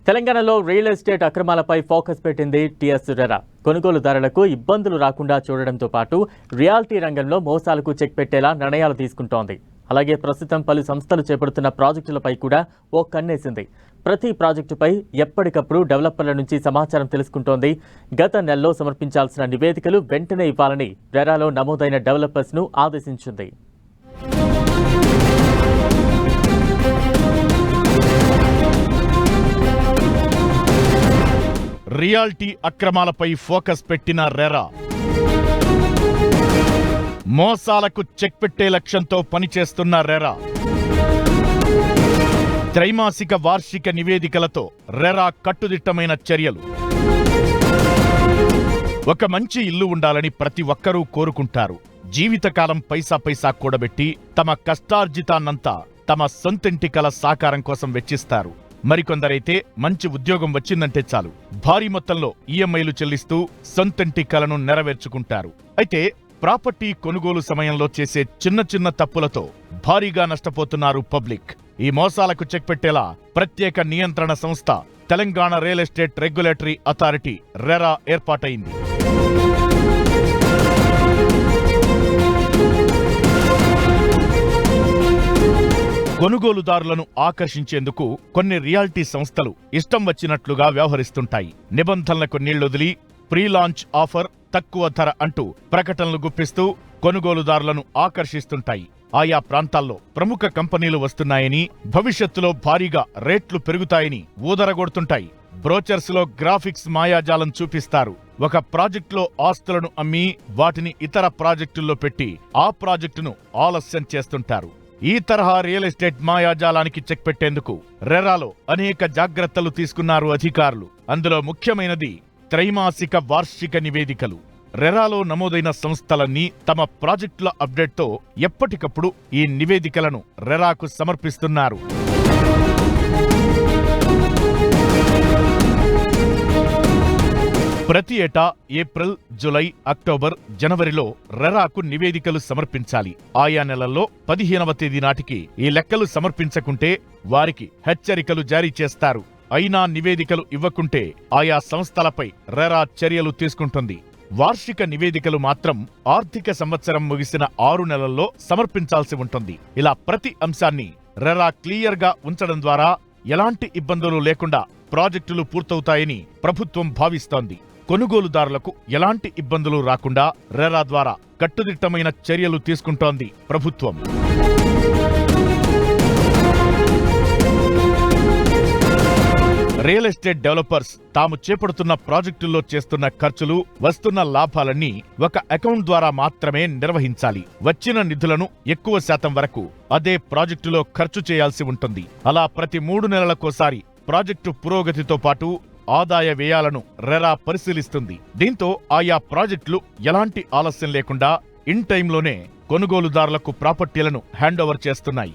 తెలంగాణలో real estate అక్రమాలపై focus పెట్టింది TS RERA. కొనుగోలుదారులకు ఇబ్బందులు రాకుండా చూడడంతో పాటు రియాలిటీ రంగంలో మోసాలకు చెక్ పెట్టేలా నిర్ణయాలు తీసుకుంటోంది. అలాగే ప్రస్తుతం పలు సంస్థలు చేపడుతున్న ప్రాజెక్టులపై కూడా ఓ కన్నేసింది. ప్రతి ప్రాజెక్టుపై ఎప్పటికప్పుడు డెవలపర్ల నుంచి సమాచారం తెలుసుకుంటోంది. గత నెలలో సమర్పించాల్సిన నివేదికలు వెంటనే ఇవ్వాలని రెరాలో నమోదైన డెవలపర్స్ను ఆదేశించింది. రియాలిటీ అక్రమాలపై ఫోకస్ పెట్టిన రెరా మోసాలకు చెక్ పెట్టే లక్ష్యంతో పనిచేస్తున్న రెరా త్రైమాసిక వార్షిక నివేదికలతో రెరా కట్టుదిట్టమైన చర్యలు. ఒక మంచి ఇల్లు ఉండాలని ప్రతి ఒక్కరూ కోరుకుంటారు. జీవితకాలం పైసా కూడబెట్టి తమ కష్టార్జితాన్నంతా తమ సొంతింటి కల సాకారం కోసం వెచ్చిస్తారు. మరికొందరైతే మంచి ఉద్యోగం వచ్చిందంటే చాలు భారీ మొత్తంలో ఈఎంఐలు చెల్లిస్తూ సొంతింటి కలను నెరవేర్చుకుంటారు. అయితే ప్రాపర్టీ కొనుగోలు సమయంలో చేసే చిన్న తప్పులతో భారీగా నష్టపోతున్నారు పబ్లిక్. ఈ మోసాలకు చెక్ పెట్టేలా ప్రత్యేక నియంత్రణ సంస్థ Telangana real estate regulatory authority RERA ఏర్పాటైంది. కొనుగోలుదారులను ఆకర్షించేందుకు కొన్ని రియాలిటీ సంస్థలు ఇష్టం వచ్చినట్లుగా వ్యవహరిస్తుంటాయి. నిబంధనలకు నీళ్లొదిలి ప్రీ లాంచ్ ఆఫర్, తక్కువ ధర అంటూ ప్రకటనలు గుప్పిస్తూ కొనుగోలుదారులను ఆకర్షిస్తుంటాయి. ఆయా ప్రాంతాల్లో ప్రముఖ కంపెనీలు వస్తున్నాయని, భవిష్యత్తులో భారీగా రేట్లు పెరుగుతాయని ఊదరగొడుతుంటాయి. బ్రోచర్స్ లో గ్రాఫిక్స్ మాయాజాలం చూపిస్తారు. ఒక ప్రాజెక్టులో ఆస్తులను అమ్మి వాటిని ఇతర ప్రాజెక్టుల్లో పెట్టి ఆ ప్రాజెక్టును ఆలస్యం చేస్తుంటారు. ఈ తరహా రియల్ ఎస్టేట్ మాయాజాలానికి చెక్ పెట్టేందుకు రెరాలో అనేక జాగ్రత్తలు తీసుకున్నారు అధికారులు. అందులో ముఖ్యమైనది త్రైమాసిక వార్షిక నివేదికలు. రెరాలో నమోదైన సంస్థలన్నీ తమ ప్రాజెక్టుల అప్డేట్తో ఎప్పటికప్పుడు ఈ నివేదికలను రెరాకు సమర్పిస్తున్నారు. ప్రతి ఏటా ఏప్రిల్, జులై, అక్టోబర్, జనవరిలో రెరాకు నివేదికలు సమర్పించాలి. ఆయా నెలల్లో 15వ తేదీ నాటికి ఈ లెక్కలు సమర్పించకుంటే వారికి హెచ్చరికలు జారీ చేస్తారు. అయినా నివేదికలు ఇవ్వకుంటే ఆయా సంస్థలపై రెరా చర్యలు తీసుకుంటుంది. వార్షిక నివేదికలు మాత్రం ఆర్థిక సంవత్సరం ముగిసిన 6 నెలల్లో సమర్పించాల్సి ఉంటుంది. ఇలా ప్రతి అంశాన్ని రెరా క్లియర్గా ఉంచడం ద్వారా ఎలాంటి ఇబ్బందులు లేకుండా ప్రాజెక్టులు పూర్తవుతాయని ప్రభుత్వం భావిస్తోంది. కొనుగోలుదారులకు ఎలాంటి ఇబ్బందులు రాకుండా రెరా ద్వారా కట్టుదిట్టమైన చర్యలు తీసుకుంటోంది ప్రభుత్వం. రియల్ ఎస్టేట్ డెవలపర్స్ తాము చేపడుతున్న ప్రాజెక్టుల్లో చేస్తున్న ఖర్చులు, వస్తున్న లాభాలన్నీ ఒక అకౌంట్ ద్వారా మాత్రమే నిర్వహించాలి. వచ్చిన నిధులను ఎక్కువ శాతం వరకు అదే ప్రాజెక్టులో ఖర్చు చేయాల్సి ఉంటుంది. అలా ప్రతి 3 నెలలకోసారి ప్రాజెక్టు పురోగతితో పాటు ఆదాయ వ్యయాలను రెరా పరిశీలిస్తుంది. దీంతో ఆయా ప్రాజెక్టులు ఎలాంటి ఆలస్యం లేకుండా ఇన్ టైంలోనే కొనుగోలుదారులకు ప్రాపర్టీలను హ్యాండ్ ఓవర్ చేస్తున్నాయి.